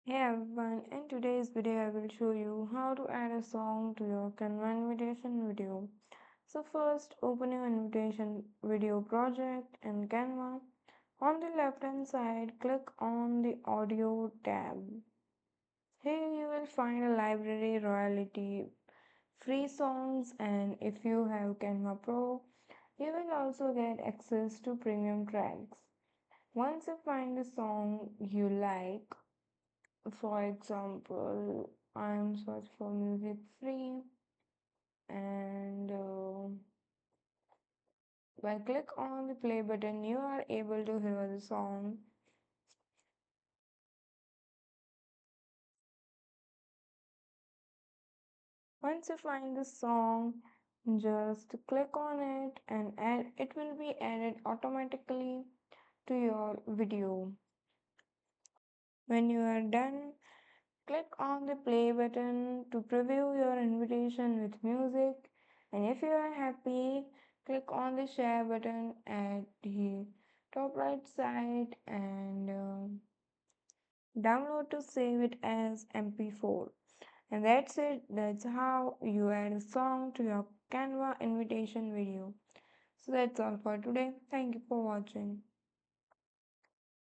Hey everyone, in today's video I will show you how to add a song to your Canva invitation video. So first open your invitation video project in Canva. On the left hand side click on the audio tab. Here you will find a library royalty free songs, and if you have Canva Pro you will also get access to premium tracks. Once you find the song you like, for example, I'm search for music free, and when click on the play button, you are able to hear the song. Once you find the song, just click on it and it will be added automatically to your video. When you are done, click on the play button to preview your invitation with music, and if you are happy, click on the share button at the top right side and download to save it as MP4. And that's it. That's how you add a song to your Canva invitation video. So that's all for today. Thank you for watching.